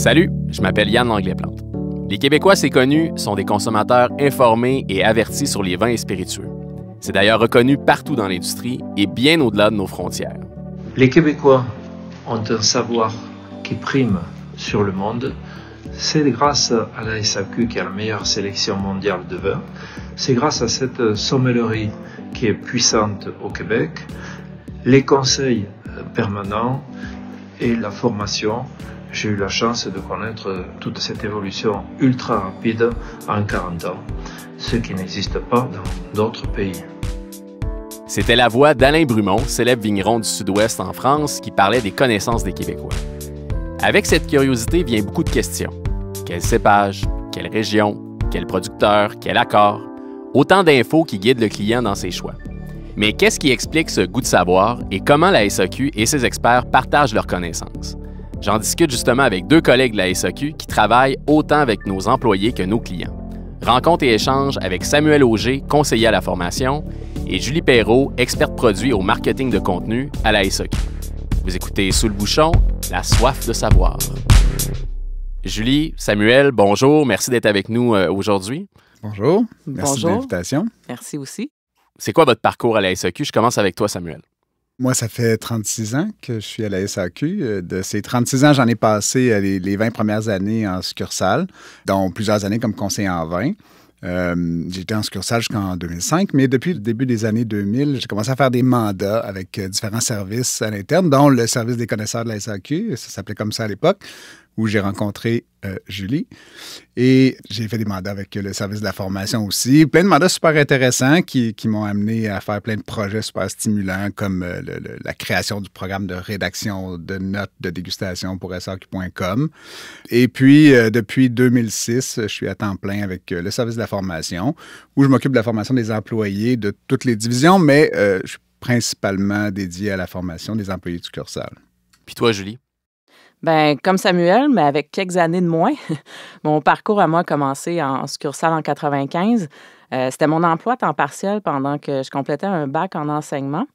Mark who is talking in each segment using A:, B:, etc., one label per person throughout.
A: Salut, je m'appelle Yann Langlais-Plante. Les Québécois, c'est connu, sont des consommateurs informés et avertis sur les vins et spiritueux. C'est d'ailleurs reconnu partout dans l'industrie et bien au-delà de nos frontières.
B: Les Québécois ont un savoir qui prime sur le monde. C'est grâce à la SAQ qui a la meilleure sélection mondiale de vins. C'est grâce à cette sommellerie qui est puissante au Québec. Les conseils permanents et la formation. J'ai eu la chance de connaître toute cette évolution ultra rapide en 40 ans, ce qui n'existe pas dans d'autres pays.
A: C'était la voix d'Alain Brumont, célèbre vigneron du Sud-Ouest en France, qui parlait des connaissances des Québécois. Avec cette curiosité vient beaucoup de questions. Quel cépage? Quelle région? Quel producteur? Quel accord? Autant d'infos qui guident le client dans ses choix. Mais qu'est-ce qui explique ce goût de savoir et comment la SAQ et ses experts partagent leurs connaissances? J'en discute justement avec deux collègues de la SAQ qui travaillent autant avec nos employés que nos clients. Rencontre et échange avec Samuel Auger, conseiller à la formation, et Julie Perrault, experte produit au marketing de contenu à la SAQ. Vous écoutez Sous le bouchon, la soif de savoir. Julie, Samuel, bonjour, merci d'être avec nous aujourd'hui.
C: Bonjour, merci de l'invitation.
D: Merci aussi.
A: C'est quoi votre parcours à la SAQ? Je commence avec toi, Samuel.
C: Moi, ça fait 36 ans que je suis à la SAQ. De ces 36 ans, j'en ai passé les 20 premières années en succursale, dont plusieurs années comme conseiller en vin. J'étais en succursale jusqu'en 2005, mais depuis le début des années 2000, j'ai commencé à faire des mandats avec différents services à l'interne, dont le service des connaisseurs de la SAQ, ça s'appelait comme ça à l'époque, où j'ai rencontré Julie. Et j'ai fait des mandats avec le service de la formation aussi. Plein de mandats super intéressants qui m'ont amené à faire plein de projets super stimulants, comme la création du programme de rédaction de notes de dégustation pour SAQ.com. Et puis, depuis 2006, je suis à temps plein avec le service de la formation, où je m'occupe de la formation des employés de toutes les divisions, mais je suis principalement dédié à la formation des employés de succursale.
A: Puis toi, Julie?
D: Bien, comme Samuel, mais avec quelques années de moins. Mon parcours à moi a commencé en succursale en 95. C'était mon emploi à temps partiel pendant que je complétais un bac en enseignement.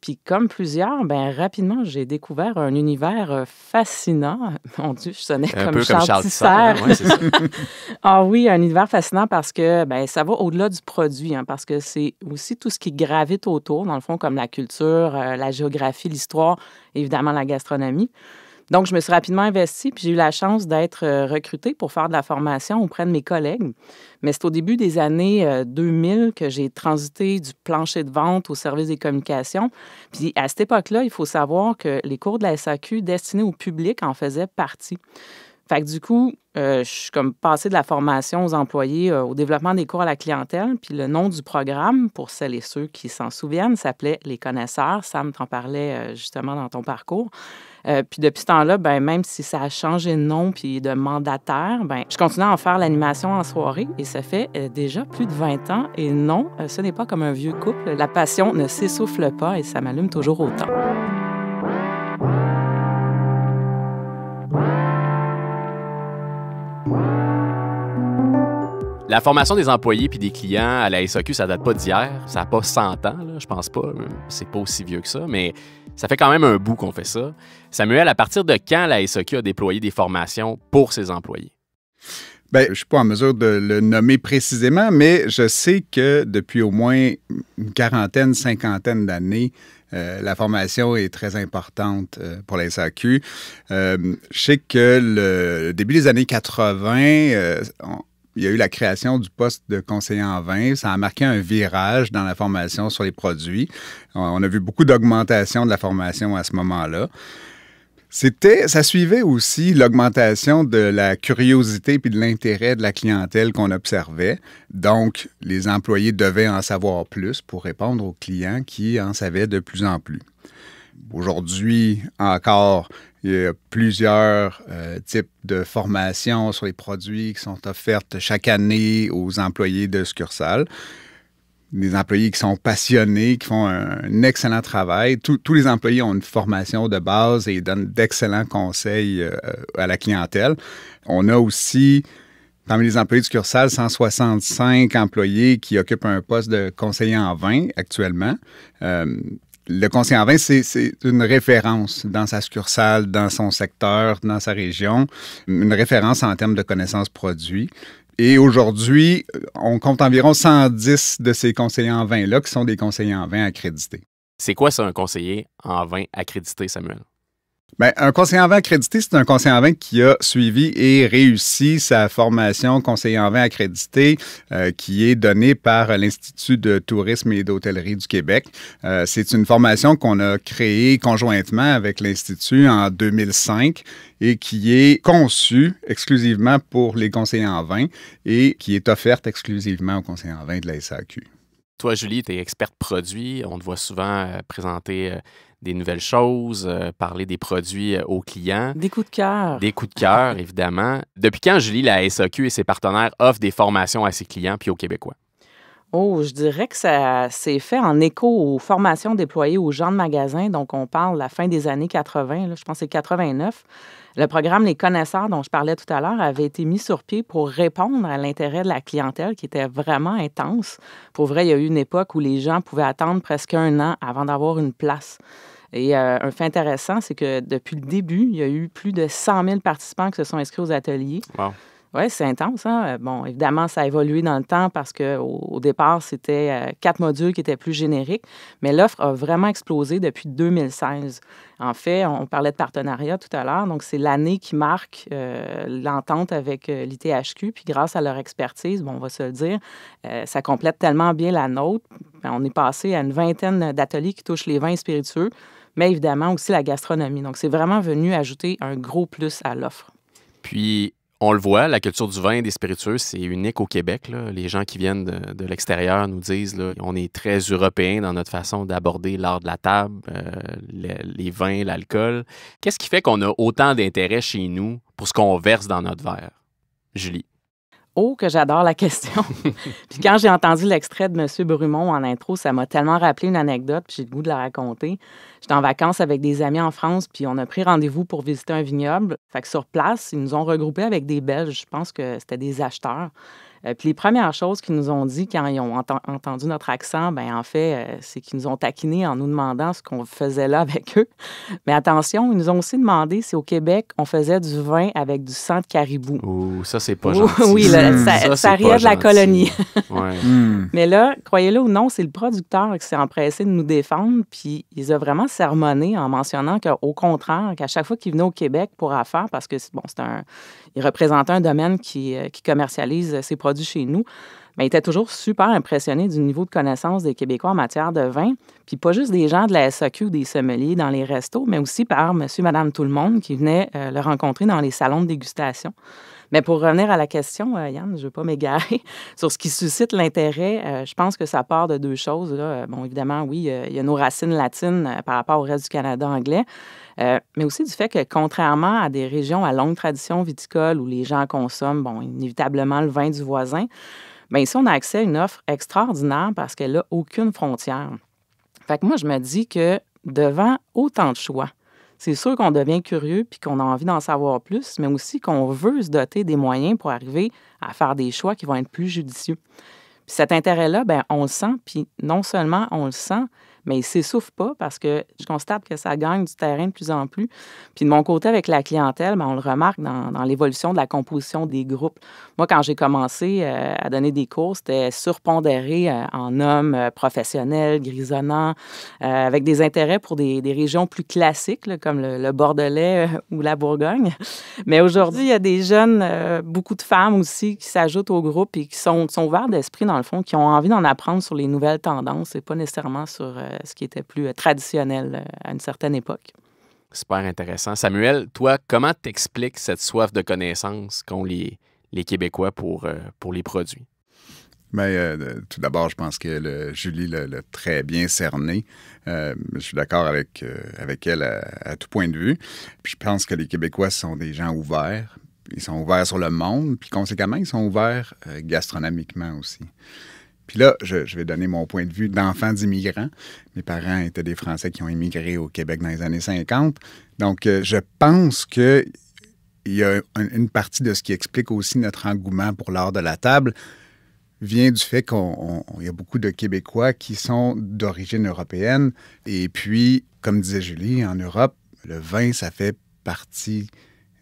D: Puis comme plusieurs, bien, rapidement, j'ai découvert un univers fascinant. Mon Dieu, je sonnais comme Charles Tisser.
A: Ouais, c'est ça.
D: Ah oui, un univers fascinant parce que bien, ça va au-delà du produit, parce que c'est aussi tout ce qui gravite autour, dans le fond, comme la culture, la géographie, l'histoire, évidemment la gastronomie. Donc, je me suis rapidement investie, puis j'ai eu la chance d'être recrutée pour faire de la formation auprès de mes collègues. Mais c'est au début des années 2000 que j'ai transité du plancher de vente au service des communications. Puis à cette époque-là, il faut savoir que les cours de la SAQ destinés au public en faisaient partie. Fait que du coup, je suis comme passée de la formation aux employés au développement des cours à la clientèle. Puis le nom du programme, pour celles et ceux qui s'en souviennent, s'appelait Les connaisseurs. Sam t'en parlait justement dans ton parcours. Puis depuis ce temps-là, ben, même si ça a changé de nom puis de mandataire, ben, je continue à en faire l'animation en soirée et ça fait déjà plus de 20 ans. Et non, ce n'est pas comme un vieux couple. La passion ne s'essouffle pas et ça m'allume toujours autant.
A: La formation des employés puis des clients à la SAQ, ça date pas d'hier. Ça n'a pas 100 ans, là, je pense pas. C'est pas aussi vieux que ça, mais ça fait quand même un bout qu'on fait ça. Samuel, à partir de quand la SAQ a déployé des formations pour ses employés?
C: Bien, je ne suis pas en mesure de le nommer précisément, mais je sais que depuis au moins une quarantaine, cinquantaine d'années, la formation est très importante pour la SAQ. Je sais que le début des années 80, il y a eu la création du poste de conseiller en vin. Ça a marqué un virage dans la formation sur les produits. On a vu beaucoup d'augmentation de la formation à ce moment-là. Ça suivait aussi l'augmentation de la curiosité puis de l'intérêt de la clientèle qu'on observait. Donc, les employés devaient en savoir plus pour répondre aux clients qui en savaient de plus en plus. Aujourd'hui encore, il y a plusieurs types de formations sur les produits qui sont offertes chaque année aux employés de succursales. Des employés qui sont passionnés, qui font un excellent travail. Tous les employés ont une formation de base et donnent d'excellents conseils à la clientèle. On a aussi, parmi les employés de succursale, 165 employés qui occupent un poste de conseiller en vin actuellement. Le conseiller en vin, c'est une référence dans sa succursale, dans son secteur, dans sa région, une référence en termes de connaissances produits. Et aujourd'hui, on compte environ 110 de ces conseillers en vin-là qui sont des conseillers en vin accrédités.
A: C'est quoi ça, un conseiller en vin accrédité, Samuel?
C: Bien, un conseiller en vin accrédité, c'est un conseiller en vin qui a suivi et réussi sa formation conseiller en vin accrédité qui est donnée par l'Institut de tourisme et d'hôtellerie du Québec. C'est une formation qu'on a créée conjointement avec l'Institut en 2005 et qui est conçue exclusivement pour les conseillers en vin et qui est offerte exclusivement aux conseillers en vin de la SAQ.
A: Toi, Julie, tu es experte produit. On te voit souvent présenter des nouvelles choses, parler des produits aux clients.
D: Des coups de cœur.
A: Des coups de cœur, évidemment. Depuis quand, Julie, la SAQ et ses partenaires offrent des formations à ses clients puis aux Québécois?
D: Oh, je dirais que ça s'est fait en écho aux formations déployées aux gens de magasins. Donc, on parle de la fin des années 80, là, je pense que c'est 89. Le programme Les Connaisseurs, dont je parlais tout à l'heure, avait été mis sur pied pour répondre à l'intérêt de la clientèle qui était vraiment intense. Pour vrai, il y a eu une époque où les gens pouvaient attendre presque 1 an avant d'avoir une place. Et un fait intéressant, c'est que depuis le début, il y a eu plus de 100 000 participants qui se sont inscrits aux ateliers.
A: Wow.
D: Oui, c'est intense. Hein? Bon, évidemment, ça a évolué dans le temps parce qu'au départ, c'était 4 modules qui étaient plus génériques, mais l'offre a vraiment explosé depuis 2016. En fait, on parlait de partenariat tout à l'heure, donc c'est l'année qui marque l'entente avec l'ITHQ, puis grâce à leur expertise, bon, on va se le dire, ça complète tellement bien la nôtre. On est passé à une vingtaine d'ateliers qui touchent les vins spiritueux, mais évidemment aussi la gastronomie. Donc, c'est vraiment venu ajouter un gros plus à l'offre.
A: Puis, on le voit, la culture du vin et des spiritueux, c'est unique au Québec, là. Les gens qui viennent de l'extérieur nous disent là, on est très européens dans notre façon d'aborder l'art de la table, les vins, l'alcool. Qu'est-ce qui fait qu'on a autant d'intérêt chez nous pour ce qu'on verse dans notre verre? Julie.
D: Oh, que j'adore la question. Puis quand j'ai entendu l'extrait de M. Brumont en intro, ça m'a tellement rappelé une anecdote, puis j'ai le goût de la raconter. J'étais en vacances avec des amis en France, puis on a pris rendez-vous pour visiter un vignoble. Fait que sur place, ils nous ont regroupés avec des Belges. Je pense que c'était des acheteurs. Puis les premières choses qu'ils nous ont dit quand ils ont entendu notre accent, bien en fait, c'est qu'ils nous ont taquinés en nous demandant ce qu'on faisait là avec eux. Mais attention, ils nous ont aussi demandé si au Québec, on faisait du vin avec du sang de caribou.
A: Ouh, ça, c'est pas gentil.
D: Oui, là, ça riait de la colonie.
A: Ouais.
D: Mais là, croyez-le ou non, c'est le producteur qui s'est empressé de nous défendre, puis il a vraiment sermonné en mentionnant qu'au contraire, qu'à chaque fois qu'il venait au Québec pour affaires, parce que bon, il représentait un domaine qui commercialise ses produits chez nous, mais il était toujours super impressionné du niveau de connaissance des Québécois en matière de vin, puis pas juste des gens de la SAQ ou des sommeliers dans les restos, mais aussi par monsieur, madame, tout le monde qui venait le rencontrer dans les salons de dégustation. Mais pour revenir à la question, Yann, je ne veux pas m'égarer, sur ce qui suscite l'intérêt, je pense que ça part de 2 choses. Là. Bon, évidemment, oui, il y a nos racines latines par rapport au reste du Canada anglais, mais aussi du fait que, contrairement à des régions à longue tradition viticole où les gens consomment, bon, inévitablement le vin du voisin, bien ici, on a accès à une offre extraordinaire parce qu'elle n'a aucune frontière. Fait que moi, je me dis que devant autant de choix, c'est sûr qu'on devient curieux puis qu'on a envie d'en savoir plus, mais aussi qu'on veut se doter des moyens pour arriver à faire des choix qui vont être plus judicieux. Puis cet intérêt-là, bien, on le sent, puis non seulement on le sent, mais il ne s'essouffle pas parce que je constate que ça gagne du terrain de plus en plus. Puis de mon côté, avec la clientèle, bien, on le remarque dans l'évolution de la composition des groupes. Moi, quand j'ai commencé à donner des cours, c'était surpondéré en hommes professionnels, grisonnants, avec des intérêts pour des régions plus classiques, là, comme le Bordelais ou la Bourgogne. Mais aujourd'hui, il y a des jeunes, beaucoup de femmes aussi, qui s'ajoutent au groupe et qui sont ouverts d'esprit, dans le fond, qui ont envie d'en apprendre sur les nouvelles tendances et pas nécessairement sur ce qui était plus traditionnel à une certaine époque.
A: Super intéressant. Samuel, toi, comment t'expliques cette soif de connaissance qu'ont les Québécois pour les produits?
C: Bien, tout d'abord, je pense que Julie l'a très bien cerné. Je suis d'accord avec elle à tout point de vue. Puis je pense que les Québécois sont des gens ouverts. Ils sont ouverts sur le monde, puis conséquemment, ils sont ouverts gastronomiquement aussi. Puis là, je vais donner mon point de vue d'enfant d'immigrants. Mes parents étaient des Français qui ont immigré au Québec dans les années 50. Donc, je pense qu'il y a une partie de ce qui explique aussi notre engouement pour l'art de la table. vient du fait qu'il y a beaucoup de Québécois qui sont d'origine européenne. Et puis, comme disait Julie, en Europe, le vin, ça fait partie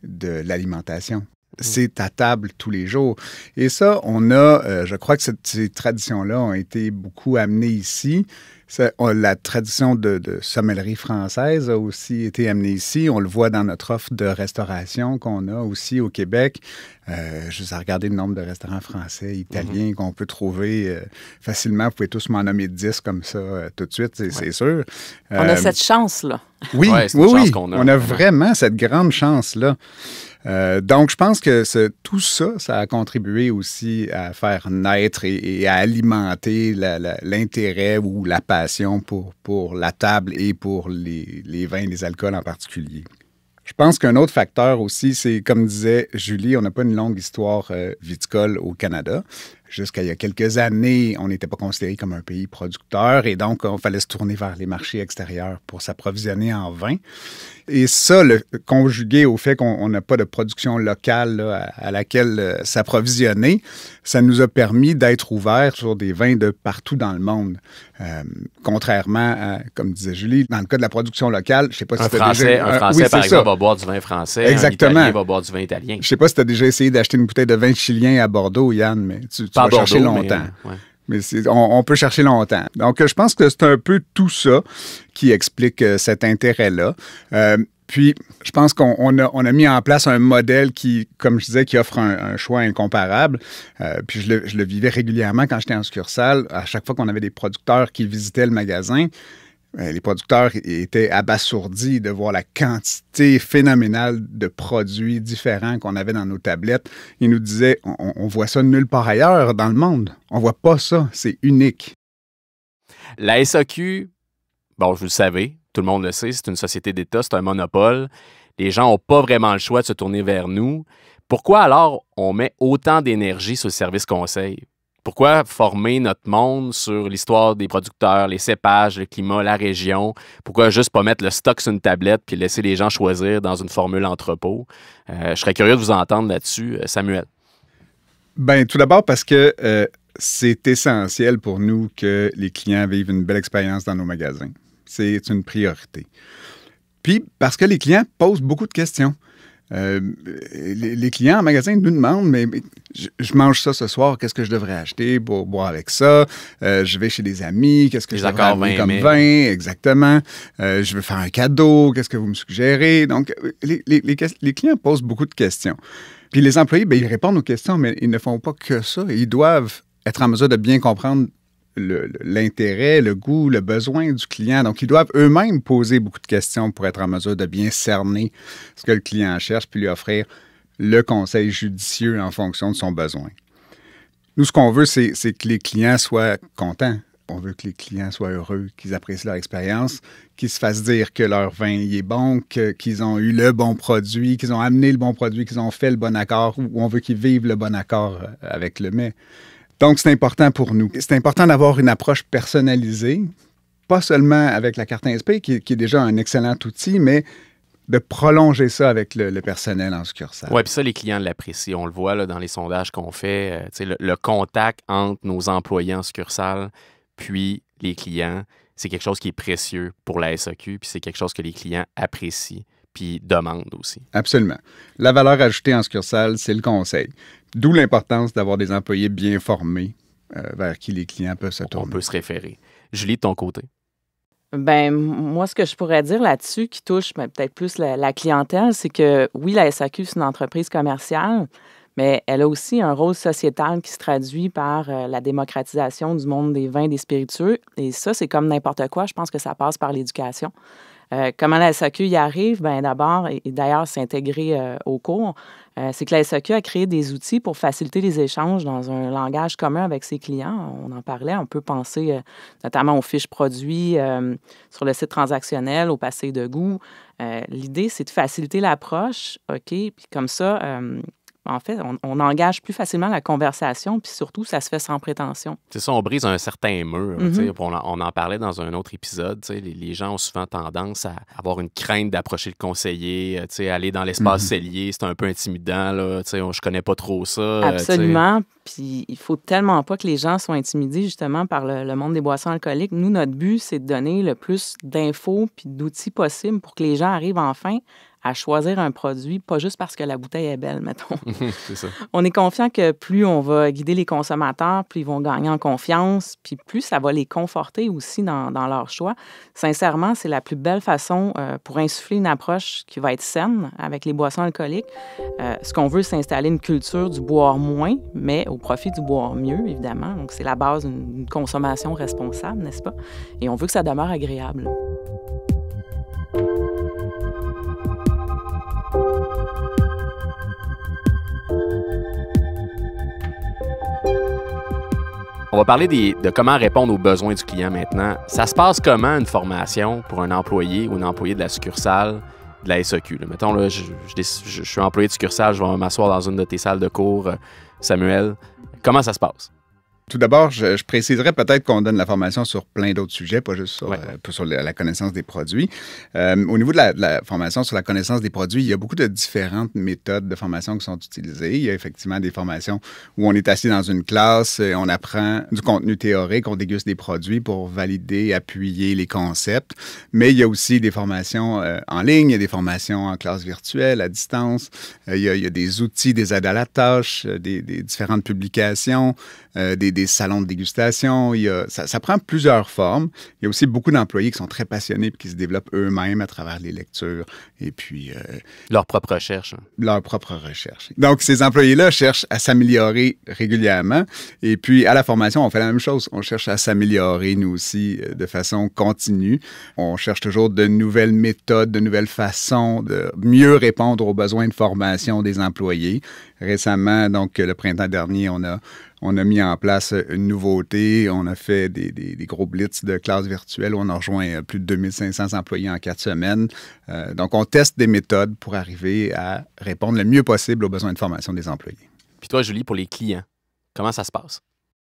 C: de l'alimentation. C'est à table tous les jours. Et ça, je crois que ces traditions-là ont été beaucoup amenées ici. La tradition de sommellerie française a aussi été amenée ici. On le voit dans notre offre de restauration qu'on a aussi au Québec. Juste à regarder le nombre de restaurants français, italiens qu'on peut trouver facilement. Vous pouvez tous m'en nommer 10 comme ça tout de suite, c'est sûr.
D: On a cette chance-là.
C: Oui,
A: ouais, c'est une chance qu'on a.
C: On a vraiment cette grande chance-là. Donc, je pense que tout ça, ça a contribué aussi à faire naître et à alimenter l'intérêt ou la passion pour la table et pour les vins et les alcools en particulier. Je pense qu'un autre facteur aussi, c'est, comme disait Julie, on n'a pas une longue histoire viticole au Canada. Jusqu'à il y a quelques années, on n'était pas considéré comme un pays producteur et donc, on fallait se tourner vers les marchés extérieurs pour s'approvisionner en vin. Et ça, conjugué au fait qu'on n'a pas de production locale là, à laquelle s'approvisionner, ça nous a permis d'être ouverts sur des vins de partout dans le monde. Contrairement à, comme disait Julie, dans le cas de la production locale, je ne sais pas si tu as déjà...
A: Un Français, par exemple, va boire du vin français.
C: Exactement.
A: Un Italien va boire du vin italien.
C: Je ne sais pas si tu as déjà essayé d'acheter une bouteille de vin chilien à Bordeaux, Yann, mais tu vas chercher longtemps. Mais on peut chercher longtemps. Donc, je pense que c'est un peu tout ça qui explique cet intérêt-là. Puis, je pense qu'on a mis en place un modèle qui, comme je disais, qui offre un choix incomparable. Puis, je le vivais régulièrement quand j'étais en succursale. À chaque fois qu'on avait des producteurs qui visitaient le magasin, les producteurs étaient abasourdis de voir la quantité phénoménale de produits différents qu'on avait dans nos tablettes. Ils nous disaient, on voit ça nulle part ailleurs dans le monde. On voit pas ça, c'est unique.
A: La SAQ, bon, vous le savez, tout le monde le sait, c'est une société d'État, c'est un monopole. Les gens n'ont pas vraiment le choix de se tourner vers nous. Pourquoi alors on met autant d'énergie sur le service conseil? Pourquoi former notre monde sur l'histoire des producteurs, les cépages, le climat, la région? Pourquoi juste pas mettre le stock sur une tablette puis laisser les gens choisir dans une formule entrepôt? Je serais curieux de vous entendre là-dessus, Samuel.
C: Bien, tout d'abord parce que c'est essentiel pour nous que les clients vivent une belle expérience dans nos magasins. C'est une priorité. Puis parce que les clients posent beaucoup de questions. Les clients en magasin nous demandent, mais je mange ça ce soir, qu'est-ce que je devrais acheter pour boire avec ça? Je vais chez des amis, qu'est-ce que je devrais amener comme vin? Exactement. Je veux faire un cadeau, qu'est-ce que vous me suggérez? Donc, les clients posent beaucoup de questions. Puis les employés, bien, ils répondent aux questions, mais ils ne font pas que ça. Ils doivent être en mesure de bien comprendre l'intérêt, le goût, le besoin du client. Donc, ils doivent eux-mêmes poser beaucoup de questions pour être en mesure de bien cerner ce que le client cherche puis lui offrir le conseil judicieux en fonction de son besoin. Nous, ce qu'on veut, c'est que les clients soient contents. On veut que les clients soient heureux, qu'ils apprécient leur expérience, qu'ils se fassent dire que leur vin il est bon, qu'ils ont eu le bon produit, qu'ils ont amené le bon produit, qu'ils ont fait le bon accord, ou on veut qu'ils vivent le bon accord avec le mets. Donc, c'est important pour nous. C'est important d'avoir une approche personnalisée, pas seulement avec la carte INSPE, qui est déjà un excellent outil, mais de prolonger ça avec le personnel en succursale.
A: Oui, puis ça, les clients l'apprécient. On le voit là, dans les sondages qu'on fait. Le contact entre nos employés en succursale puis les clients, c'est quelque chose qui est précieux pour la SAQ, puis c'est quelque chose que les clients apprécient puis demandent aussi.
C: Absolument. La valeur ajoutée en succursale, c'est le conseil. D'où l'importance d'avoir des employés bien formés vers qui les clients peuvent se tourner.
A: On peut se référer. Julie, de ton côté?
D: Bien, moi, ce que je pourrais dire là-dessus, qui touche peut-être plus la clientèle, c'est que oui, la SAQ, c'est une entreprise commerciale, mais elle a aussi un rôle sociétal qui se traduit par la démocratisation du monde des vins et des spiritueux. Et ça, c'est comme n'importe quoi. Je pense que ça passe par l'éducation. Comment la SAQ y arrive? Bien, d'abord, et d'ailleurs, c'est intégré au cours, c'est que la SAQ a créé des outils pour faciliter les échanges dans un langage commun avec ses clients. On en parlait, on peut penser notamment aux fiches produits sur le site transactionnel, au passé de goût. L'idée, c'est de faciliter l'approche, OK? Puis comme ça, En fait, on engage plus facilement la conversation, puis surtout, ça se fait sans prétention.
A: C'est ça, on brise un certain mur. On en parlait dans un autre épisode. Les gens ont souvent tendance à avoir une crainte d'approcher le conseiller, aller dans l'espace cellier, c'est un peu intimidant. Là, je connais pas trop ça.
D: Absolument. Puis il faut tellement pas que les gens soient intimidés justement par le monde des boissons alcooliques. Nous, notre but, c'est de donner le plus d'infos puis d'outils possibles pour que les gens arrivent enfin à choisir un produit, pas juste parce que la bouteille est belle, mettons.
A: C'est ça.
D: On est confiant que plus on va guider les consommateurs, plus ils vont gagner en confiance, puis plus ça va les conforter aussi dans leur choix. Sincèrement, c'est la plus belle façon pour insuffler une approche qui va être saine avec les boissons alcooliques. Ce qu'on veut, c'est installer une culture du boire moins, mais au profit du boire mieux, évidemment. Donc, c'est la base d'une consommation responsable, n'est-ce pas? Et on veut que ça demeure agréable.
A: On va parler de comment répondre aux besoins du client maintenant. Ça se passe comment, une formation pour un employé ou une employée de la succursale de la SAQ? Là, mettons, là, je suis employé de succursale, je vais m'asseoir dans une de tes salles de cours. Samuel, comment ça se passe?
C: Tout d'abord, je préciserais peut-être qu'on donne la formation sur plein d'autres sujets, pas juste sur la connaissance des produits. Au niveau de la formation sur la connaissance des produits, il y a beaucoup de différentes méthodes de formation qui sont utilisées. Il y a effectivement des formations où on est assis dans une classe, on apprend du contenu théorique, on déguste des produits pour valider, appuyer les concepts. Mais il y a aussi des formations en ligne, il y a des formations en classe virtuelle, à distance. Il y a des outils, des aides à la tâche, des différentes publications, des salons de dégustation. Ça prend plusieurs formes. Il y a aussi beaucoup d'employés qui sont très passionnés et qui se développent eux-mêmes à travers les lectures et puis...
A: leur propre recherche.
C: Leur propre recherche. Donc, ces employés-là cherchent à s'améliorer régulièrement. Et puis, à la formation, on fait la même chose. On cherche à s'améliorer, nous aussi, de façon continue. On cherche toujours de nouvelles méthodes, de nouvelles façons de mieux répondre aux besoins de formation des employés. Récemment, donc, le printemps dernier, on a mis en place une nouveauté. On a fait des gros blitz de classe virtuelle où on a rejoint plus de 2500 employés en 4 semaines. Donc, on teste des méthodes pour arriver à répondre le mieux possible aux besoins de formation des employés.
A: Puis toi, Julie, pour les clients, comment ça se passe?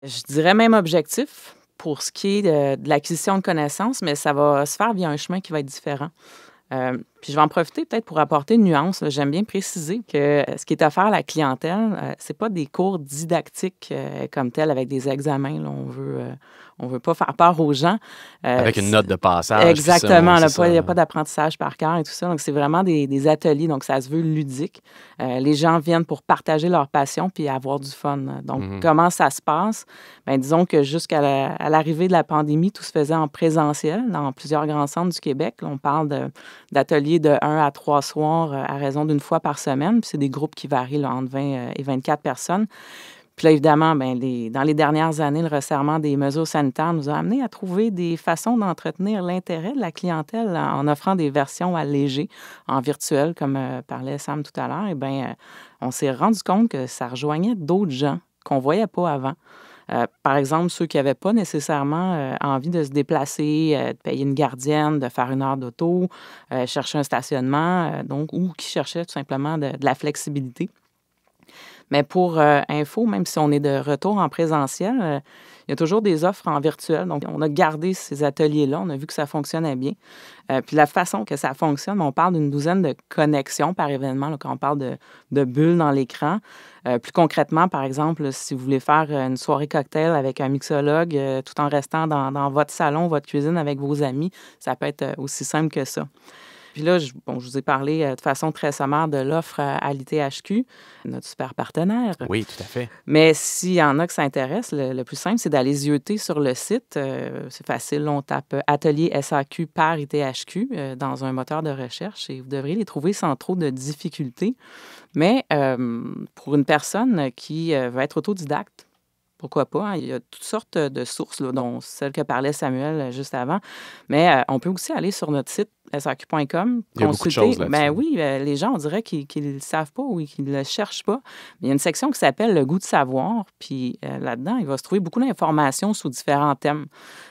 D: Je dirais même objectif pour ce qui est de l'acquisition de connaissances, mais ça va se faire via un chemin qui va être différent. Puis je vais en profiter peut-être pour apporter une nuance. Là. J'aime bien préciser que ce qui est offert à la clientèle, c'est pas des cours didactiques comme tels avec des examens. Là. On veut pas faire peur aux gens.
A: Avec une note de passage.
D: Exactement. Il n'y a pas d'apprentissage par cœur et tout ça. Donc, c'est vraiment des ateliers. Donc, ça se veut ludique. Les gens viennent pour partager leur passion puis avoir du fun. Donc, comment ça se passe? Bien, disons que jusqu'à l'arrivée de la pandémie, tout se faisait en présentiel dans plusieurs grands centres du Québec. Là, on parle d'ateliers de 1 à 3 soirs à raison d'une fois par semaine. Puis c'est des groupes qui varient là, entre 20 et 24 personnes. Puis là, évidemment, dans les dernières années, le resserrement des mesures sanitaires nous a amené à trouver des façons d'entretenir l'intérêt de la clientèle en offrant des versions allégées en virtuel, comme parlait Sam tout à l'heure. Et bien, on s'est rendu compte que ça rejoignait d'autres gens qu'on ne voyait pas avant. Par exemple, ceux qui n'avaient pas nécessairement envie de se déplacer, de payer une gardienne, de faire une heure d'auto, chercher un stationnement, ou qui cherchaient tout simplement de la flexibilité. Mais pour info, même si on est de retour en présentiel, il y a toujours des offres en virtuel. Donc, on a gardé ces ateliers-là. On a vu que ça fonctionnait bien. Puis la façon que ça fonctionne, on parle d'une douzaine de connexions par événement, là, quand on parle de bulles dans l'écran. Plus concrètement, par exemple, si vous voulez faire une soirée cocktail avec un mixologue tout en restant dans votre salon, votre cuisine avec vos amis, ça peut être aussi simple que ça. Puis là, je vous ai parlé de façon très sommaire de l'offre à l'ITHQ, notre super partenaire.
A: Oui, tout à fait.
D: Mais s'il y en a qui s'intéressent, le plus simple, c'est d'aller zioter sur le site. C'est facile, on tape Atelier SAQ par ITHQ dans un moteur de recherche et vous devriez les trouver sans trop de difficultés. Mais pour une personne qui veut être autodidacte, pourquoi pas? Hein? Il y a toutes sortes de sources, là, dont celle que parlait Samuel juste avant. Mais on peut aussi aller sur notre site saq.com,
A: il y a beaucoup de choses là-dessus.
D: Ben oui, les gens, on dirait qu'ils ne le savent pas ou qu'ils ne le cherchent pas. Mais il y a une section qui s'appelle « Le goût de savoir ». Puis là-dedans, il va se trouver beaucoup d'informations sous différents thèmes.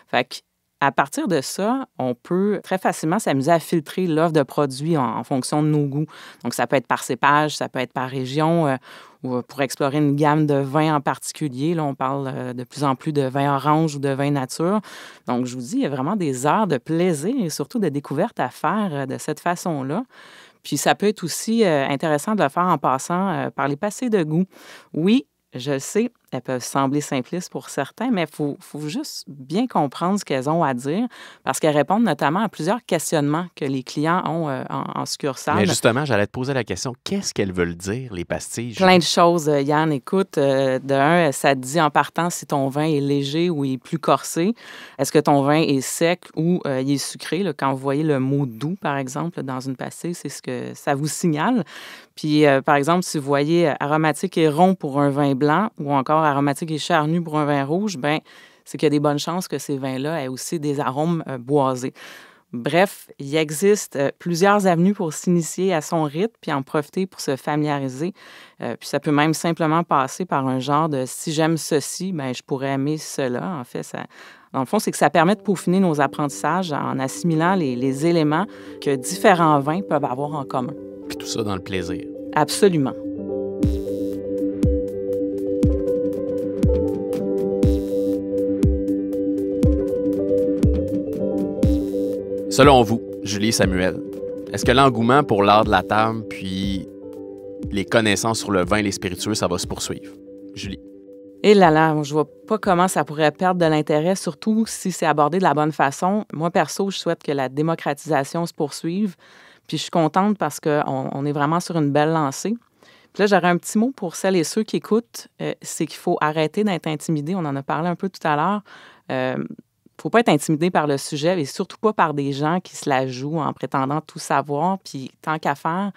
D: Fait que, à partir de ça, on peut très facilement s'amuser à filtrer l'offre de produits en fonction de nos goûts. Donc, ça peut être par cépage, ça peut être par région, ou pour explorer une gamme de vins en particulier. Là, on parle de plus en plus de vins orange ou de vins nature. Donc, je vous dis, il y a vraiment des heures de plaisir et surtout de découverte à faire de cette façon-là. Puis, ça peut être aussi intéressant de le faire en passant par les passés de goût. Oui, je le sais, elles peuvent sembler simplistes pour certains, mais il faut juste bien comprendre ce qu'elles ont à dire parce qu'elles répondent notamment à plusieurs questionnements que les clients ont en succursale.
A: Mais justement, j'allais te poser la question, qu'est-ce qu'elles veulent dire, les pastilles?
D: Plein de choses, Yann. Écoute, ça te dit en partant si ton vin est léger ou il est plus corsé. Est-ce que ton vin est sec ou il est sucré? Là, quand vous voyez le mot doux, par exemple, dans une pastille, c'est ce que ça vous signale. Puis, par exemple, si vous voyez aromatique et rond pour un vin blanc ou encore aromatique et charnu pour un vin rouge, bien, c'est qu'il y a des bonnes chances que ces vins-là aient aussi des arômes boisés. Bref, il existe plusieurs avenues pour s'initier à son rythme puis en profiter pour se familiariser. Puis ça peut même simplement passer par un genre de « si j'aime ceci, bien, je pourrais aimer cela ». En fait, dans le fond, c'est que ça permet de peaufiner nos apprentissages en assimilant les éléments que différents vins peuvent avoir en commun.
A: Puis tout ça dans le plaisir.
D: Absolument.
A: Selon vous, Julie et Samuel, est-ce que l'engouement pour l'art de la table puis les connaissances sur le vin et les spiritueux, ça va se poursuivre? Julie?
D: Et là, je vois pas comment ça pourrait perdre de l'intérêt, surtout si c'est abordé de la bonne façon. Moi, perso, je souhaite que la démocratisation se poursuive. Puis je suis contente parce qu'on est vraiment sur une belle lancée. Puis là, j'aurais un petit mot pour celles et ceux qui écoutent, c'est qu'il faut arrêter d'être intimidé. On en a parlé un peu tout à l'heure. Faut pas être intimidé par le sujet et surtout pas par des gens qui se la jouent en prétendant tout savoir. Puis tant qu'à faire,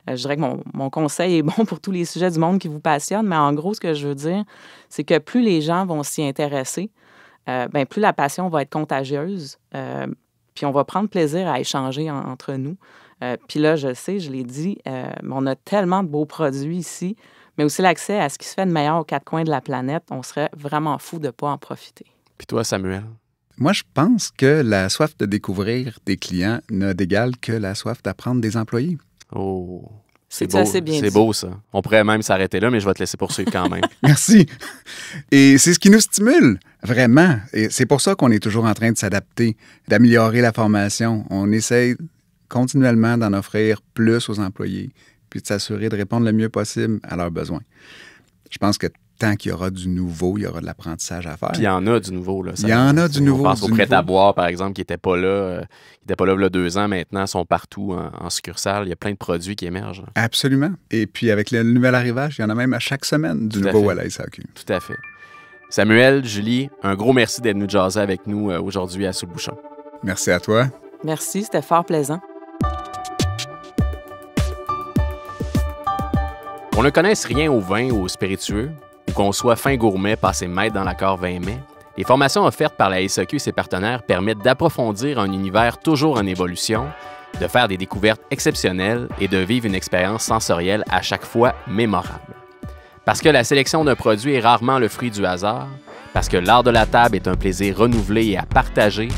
D: je dirais que mon conseil est bon pour tous les sujets du monde qui vous passionnent, mais en gros, ce que je veux dire, c'est que plus les gens vont s'y intéresser, bien, plus la passion va être contagieuse, puis on va prendre plaisir à échanger entre nous. Puis là, je sais, je l'ai dit, on a tellement de beaux produits ici, mais aussi l'accès à ce qui se fait de meilleur aux quatre coins de la planète. On serait vraiment fou de ne pas en profiter.
A: Puis toi, Samuel?
C: Moi, je pense que la soif de découvrir des clients n'a d'égal que la soif d'apprendre des employés.
A: Oh, c'est
D: beau.
A: C'est beau, ça. On pourrait même s'arrêter là, mais je vais te laisser poursuivre quand même.
C: Merci. Et c'est ce qui nous stimule, vraiment. Et c'est pour ça qu'on est toujours en train de s'adapter, d'améliorer la formation. On essaye continuellement d'en offrir plus aux employés, puis de s'assurer de répondre le mieux possible à leurs besoins. Je pense que tant qu'il y aura du nouveau, il y aura de l'apprentissage à faire.
A: Puis il y en a du nouveau. Là,
C: il y en a du nouveau.
A: On pense au prêt-à-boire, par exemple, qui n'était pas là il y a 2 ans maintenant, sont partout en succursale. Il y a plein de produits qui émergent.
C: Absolument. Et puis avec le nouvel arrivage, il y en a même à chaque semaine du nouveau à la SAQ.
A: Tout à fait. Samuel, Julie, un gros merci d'être venu jaser avec nous aujourd'hui à Sous le bouchon.
C: Merci à toi.
D: Merci, c'était fort plaisant.
A: Qu'on ne connaisse rien au vin ou aux spiritueux, ou qu'on soit fin gourmet passé maître dans l'accord 20 mai, les formations offertes par la SAQ et ses partenaires permettent d'approfondir un univers toujours en évolution, de faire des découvertes exceptionnelles et de vivre une expérience sensorielle à chaque fois mémorable. Parce que la sélection d'un produit est rarement le fruit du hasard, parce que l'art de la table est un plaisir renouvelé et à partager,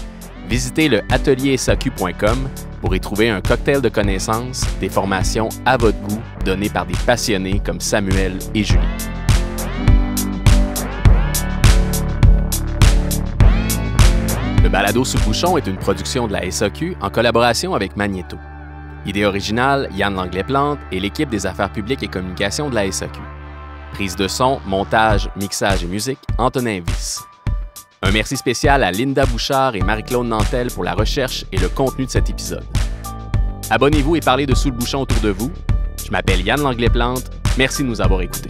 A: visitez le ateliersaq.com pour y trouver un cocktail de connaissances, des formations à votre goût données par des passionnés comme Samuel et Julie. Le balado Sous le bouchon est une production de la SAQ en collaboration avec Magnéto. Idée originale, Yann Langlais-Plante et l'équipe des affaires publiques et communications de la SAQ. Prise de son, montage, mixage et musique, Antonin Wyss. Un merci spécial à Linda Bouchard et Marie-Claude Nantel pour la recherche et le contenu de cet épisode. Abonnez-vous et parlez de Sous le bouchon autour de vous. Je m'appelle Yann Langlais-Plante. Merci de nous avoir écoutés.